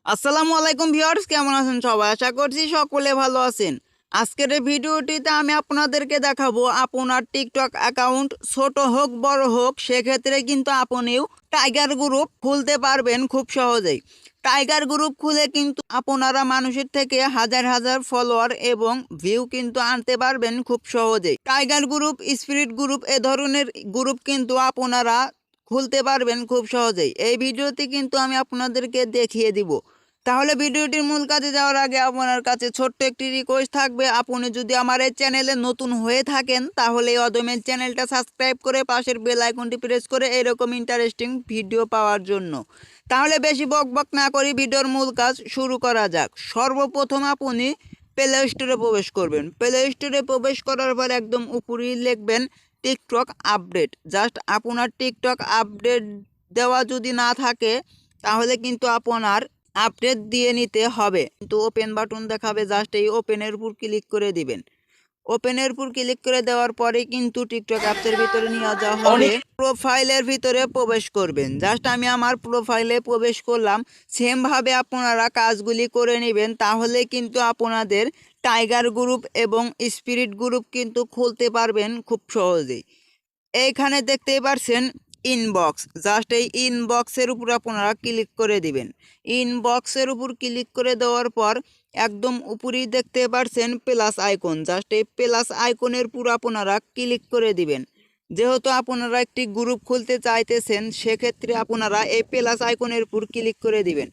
আসসালামু আলাইকুম ভিউয়ার্স, কেমন আছেন সবাই? আশা করছি সকলে ভালো আছেন। আজকের এই ভিডিওটিতে আমি আপনাদেরকে দেখাবো আপনার টিকটক অ্যাকাউন্ট ছোট হোক বড় হোক সেক্ষেত্রে কিন্তু আপনিও টাইগার গ্রুপ খুলতে পারবেন খুব সহজেই। টাইগার গ্রুপ খুলে কিন্তু আপনারা মানুষের থেকে হাজার হাজার ফলোয়ার এবং ভিউ কিন্তু আনতে পারবেন খুব সহজেই। টাইগার গ্রুপ, স্পিরিট গ্রুপ এ ধরনের গ্রুপ কিন্তু আপনারা খুলতে পারবেন খুব সহজেই। এই ভিডিওতে কিন্তু আমি আপনাদেরকে দেখিয়ে দিব। তাহলে ভিডিওটির মূল কাজে যাওয়ার আগে আপনার কাছে ছোট্ট একটি রিকোয়েস্ট থাকবে, আপনি যদি আমার এই চ্যানেলে নতুন হয়ে থাকেন তাহলে এই অদমের চ্যানেলটা সাবস্ক্রাইব করে পাশের বেল আইকনটি প্রেস করে এরকম ইন্টারেস্টিং ভিডিও পাওয়ার জন্য। তাহলে বেশি বকবক না করি ভিডিওর মূল কাজ শুরু করা যাক। সর্বপ্রথম আপনি প্লে স্টোরে প্রবেশ করবেন। প্লে স্টোরে প্রবেশ করার পর একদম উপরেই লিখবেন টিকটক আপডেট। জাস্ট আপনার টিকটক আপডেট দেওয়া যদি না থাকে তাহলে কিন্তু আপনার আপডেট দিয়ে নিতে হবে। কিন্তু ওপেন বাটন দেখাবে, জাস্ট এই ওপেনের উপর ক্লিক করে দিবেন। ওপেনের উপর ক্লিক করে দেওয়ার পরে কিন্তু টিকটক অ্যাপসের ভিতরে নিয়ে যাওয়া হবে। প্রোফাইলের ভিতরে প্রবেশ করবেন। জাস্ট আমি আমার প্রোফাইলে প্রবেশ করলাম। সেমভাবে আপনারা কাজগুলি করে নেবেন, তাহলে কিন্তু আপনাদের টাইগার গ্রুপ এবং স্পিরিট গ্রুপ কিন্তু খুলতে পারবেন খুব সহজেই। এইখানে দেখতেই পারছেন ইনবক্স, জাস্ট এই ইনবক্সের উপর আপনারা ক্লিক করে দিবেন। ইনবক্সের উপর ক্লিক করে দেওয়ার পর একদম উপরেই দেখতে পারছেন প্লাস আইকন, জাস্ট এই প্লাস আইকনের উপর আপনারা ক্লিক করে দিবেন। যেহেতু আপনারা একটি গ্রুপ খুলতে চাইতেছেন সেক্ষেত্রে আপনারা এই প্লাস আইকনের উপর ক্লিক করে দিবেন।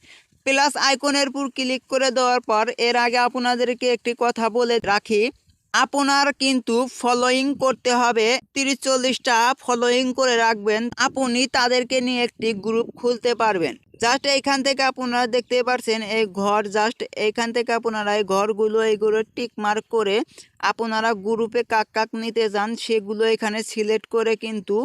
প্লাস আইকনের উপর ক্লিক করে দেওয়ার পর এর আগে আপনাদেরকে একটি কথা বলে রাখি, আপনার কিন্তু ফলোয়িং করতে হবে 30-40টা ফলোয়িং করে রাখবেন, আপনি তাদেরকে নিয়ে একটি গ্রুপ খুলতে পারবেন। জাস্ট এইখান থেকে আপনারা দেখতে পাচ্ছেন এই ঘর, জাস্ট এইখান থেকে আপনারা এই ঘরগুলো এইগুলো টিক মার্ক করে আপনারা গ্রুপে কাক কাক নিতে যান সেগুলো এখানে সিলেক্ট করে কিন্তু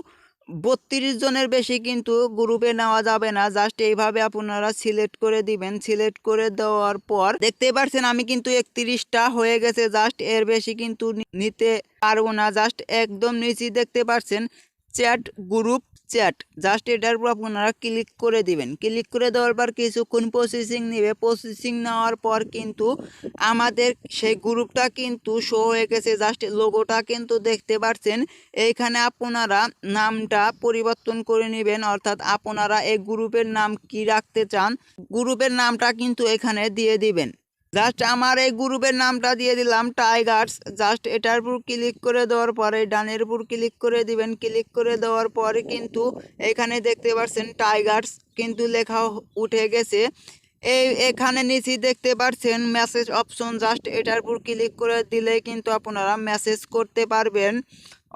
32 জনের বেশি কিন্তু গ্রুপে নেওয়া যাবে না। জাস্ট এইভাবে আপনারা সিলেক্ট করে দিবেন। সিলেক্ট করে দেওয়ার পর দেখতে পাচ্ছেন আমি কিন্তু 31টা হয়ে গেছে, জাস্ট এর বেশি কিন্তু নিতে পারবো না। জাস্ট একদম নিচে দেখতে পাচ্ছেন চ্যাট গ্রুপ চ্যাট, জাস্ট এটার উপর আপনারা ক্লিক করে দিবেন। ক্লিক করে দেওয়ার পর কিছুক্ষণ প্রসেসিং নেবে। প্রসেসিং নেওয়ার পর কিন্তু আমাদের সেই গ্রুপটা কিন্তু শো হয়ে গেছে। জাস্ট লোগোটা কিন্তু দেখতে পাচ্ছেন। এইখানে আপনারা নামটা পরিবর্তন করে নেবেন, অর্থাৎ আপনারা এই গ্রুপের নাম কি রাখতে চান গ্রুপের নামটা কিন্তু এখানে দিয়ে দিবেন। জাস্ট আমার এই গ্রুপের নামটা দিয়ে দিলাম টাইগার্স। জাস্ট এটার উপর ক্লিক করে দেওয়ার পরে ডানের উপর ক্লিক করে দিবেন। ক্লিক করে দেওয়ার পরে কিন্তু এখানে দেখতে পাচ্ছেন টাইগার্স কিন্তু লেখা উঠে গেছে। এখানে নিচে দেখতে পাচ্ছেন মেসেজ অপশন, জাস্ট এটার উপর ক্লিক করে দিলে কিন্তু আপনারা মেসেজ করতে পারবেন।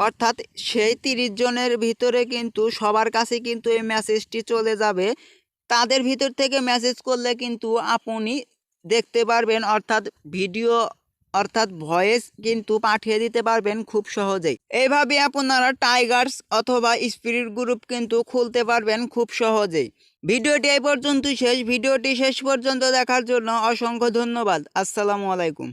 অর্থাৎ সেই 30 জনের ভিতরে কিন্তু সবার কাছে কিন্তু এই মেসেজটি চলে যাবে। তাদের ভিতর থেকে মেসেজ করলে কিন্তু আপনি দেখতে পারবেন, অর্থাৎ ভিডিও অর্থাৎ ভয়েস কিন্তু পাঠিয়ে দিতে পারবেন খুব সহজেই। এইভাবে আপনারা টাইগার্স অথবা স্পিরিট গ্রুপ কিন্তু খুলতে পারবেন খুব সহজেই। ভিডিওটি এই পর্যন্তই শেষ। ভিডিওটি শেষ পর্যন্ত দেখার জন্য অসংখ্য ধন্যবাদ। আসসালামু আলাইকুম।